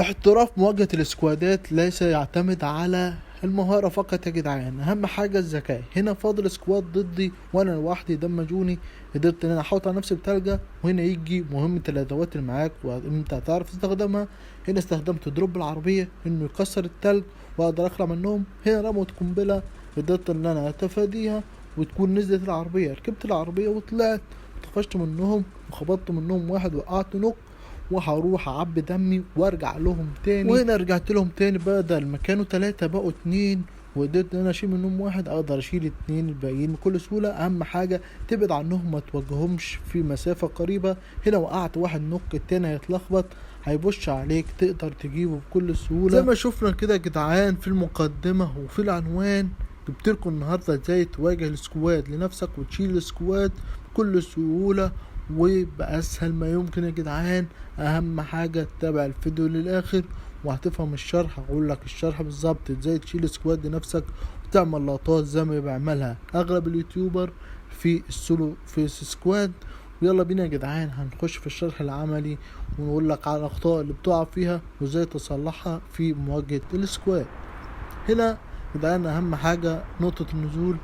احتراف مواجهة السكوادات ليس يعتمد على المهارة فقط يا جدعان، اهم حاجة الذكاء. هنا فاضل سكواد ضدي وانا لوحدي دمجوني، قدرت ان انا احط على نفسي بتلجة. وهنا يجي مهمة الادوات اللي معاك وانت هتعرف تستخدمها. هنا استخدمت دروب العربية انه يكسر التلج واقدر اخلع منهم. هنا رموت قنبلة قدرت ان انا اتفاديها وتكون نزلت العربية، ركبت العربية وطلعت وطفشت منهم وخبطت منهم واحد وقعت نوك، وهروح اعبي دمي وارجع لهم تاني. وهنا رجعت لهم تاني، بدل ما كانوا 3 بقوا 2، وقدرت ان انا اشيل منهم واحد اقدر اشيل 2 الباقيين بكل سهولة. اهم حاجة تبعد عنهم، ما توجههمش في مسافة قريبة. هنا وقعت واحد نوك، التاني هيتلخبط هيبش عليك تقدر تجيبه بكل سهولة. زي ما شفنا كده يا جدعان في المقدمة وفي العنوان، جبتلكوا النهاردة ازاي تواجه السكواد لنفسك وتشيل السكواد بكل سهولة وبأسهل ما يمكن يا جدعان. اهم حاجة تتابع الفيديو للاخر وهتفهم الشرح. هقول لك الشرح بالظبط ازاي تشيل سكواد لنفسك وتعمل لقطات زي ما بيعملها اغلب اليوتيوبر في السولو في سكواد. ويلا بينا يا جدعان هنخش في الشرح العملي ونقول لك على الاخطاء اللي بتقع فيها وازاي تصلحها في مواجهة السكواد. هنا يا جدعان اهم حاجة نقطة النزول.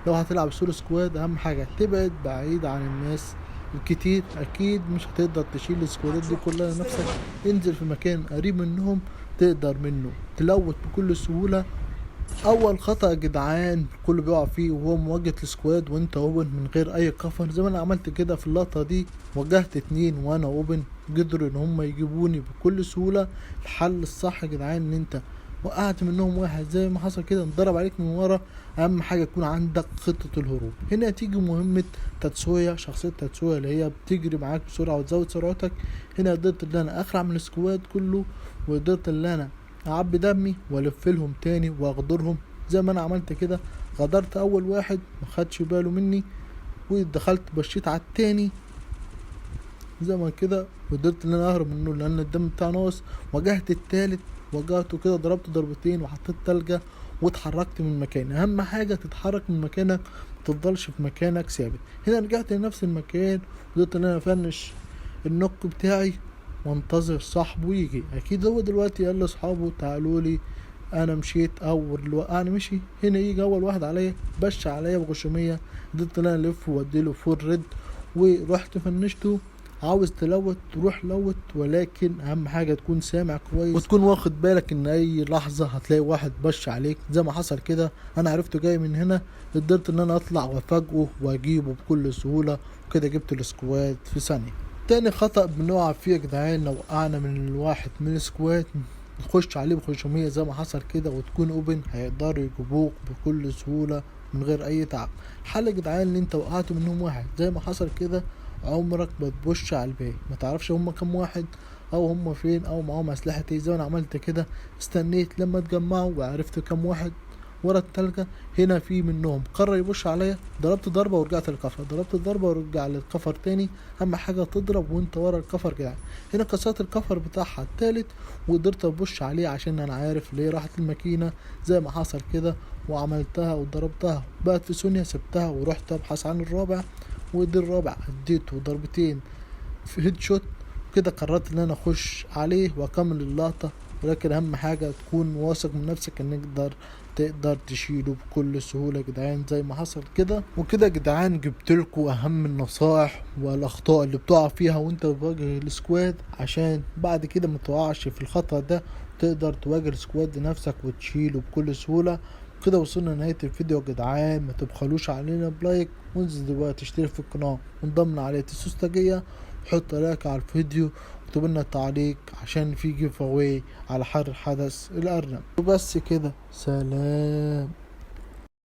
لو هتلعب سولو سكواد اهم حاجة تبعد بعيد عن الناس الكتير، اكيد مش هتقدر تشيل السكوادات دي كلها لنفسك. انزل في مكان قريب منهم تقدر منه تلوت بكل سهولة. اول خطأ يا جدعان كله بيقع فيه وهو مواجهة السكواد وانت اوبن من غير اي كفر، زي ما انا عملت كده في اللقطة دي. واجهت 2 وانا اوبن قدروا ان هم يجيبوني بكل سهولة. الحل الصح يا جدعان ان انت وقعت منهم واحد زي ما حصل كده انضرب عليك من ورا. اهم حاجة يكون عندك خطة الهروب. هنا تيجي مهمة تاتسويا، شخصية تاتسويا اللي هي بتجري معاك بسرعة وتزود سرعتك. هنا قدرت ان انا اخلع من السكواد كله وقدرت ان انا اعبي دمي والف لهم تاني واغدرهم زي ما انا عملت كده. غدرت اول واحد ما خدش باله مني ودخلت بشيت على التاني زي ما كده وقدرت ان انا اهرب منه لان الدم بتاعه ناقص. واجهت التالت وجهته كده ضربت ضربتين وحطيت تلجة واتحركت من مكاني. اهم حاجة تتحرك من مكانك متفضلش في مكانك ثابت. هنا رجعت لنفس المكان وقدرت ان انا افنش النوك بتاعي وانتظر صاحبه يجي. اكيد هو دلوقتي قال لاصحابه تعالوا لي، انا مشيت او اللي وقعني مشي. هنا يجي اول واحد عليا بش عليا بغشومية، قدرت ان انا الف واديله فول ريد ورحت فنشته. عاوز تلوت تروح لوت، ولكن اهم حاجة تكون سامع كويس وتكون واخد بالك ان اي لحظة هتلاقي واحد بش عليك زي ما حصل كده. انا عرفته جاي من هنا، قدرت ان انا اطلع وافاجئه واجيبه بكل سهولة وكده جبت السكواد في ثانية. تاني خطأ بنقع فيه يا جدعان لو وقعنا من الواحد من السكواد نخش عليه بخشومية زي ما حصل كده وتكون اوبن، هيقدروا يجيبوك بكل سهولة من غير اي تعب. الحل يا جدعان ان انت وقعت منهم واحد زي ما حصل كده عمرك ما تبش على الباقي، ما تعرفش هما كام واحد او هما فين او معاهم اسلحة ايه. زي ما انا عملت كده استنيت لما اتجمعوا وعرفت كام واحد ورا التلجة. هنا في منهم قرر يبش عليا، ضربت ضربة ورجعت للكفر، ضربت ضربة ورجع للكفر تاني. اهم حاجة تضرب وانت ورا الكفر كده. هنا كسرت الكفر بتاعها التالت وقدرت ابش عليه عشان انا عارف ليه راحت الماكينة زي ما حصل كده. وعملتها وضربتها بقت في ثانية، سبتها ورحت ابحث عن الرابع. ودي الرابع اديته ضربتين في هيد شوت كده. قررت ان انا اخش عليه واكمل اللقطة، ولكن اهم حاجة تكون واثق من نفسك انك تقدر تشيله بكل سهولة يا جدعان زي ما حصل كده. وكده يا جدعان جبتلكوا اهم النصائح والاخطاء اللي بتقع فيها وانت بتواجه السكواد عشان بعد كده ما تقعش في الخطأ ده، تقدر تواجه السكواد لنفسك وتشيله بكل سهولة. كده وصلنا لنهاية الفيديو يا جدعان، ما تبخلوش علينا بلايك وانزل دلوقتي اشترك في القناة وانضم على السوستاجية وحط لايك على الفيديو واكتب لنا تعليق عشان في جيف اواي على حر حدث الارنب. وبس كده، سلام.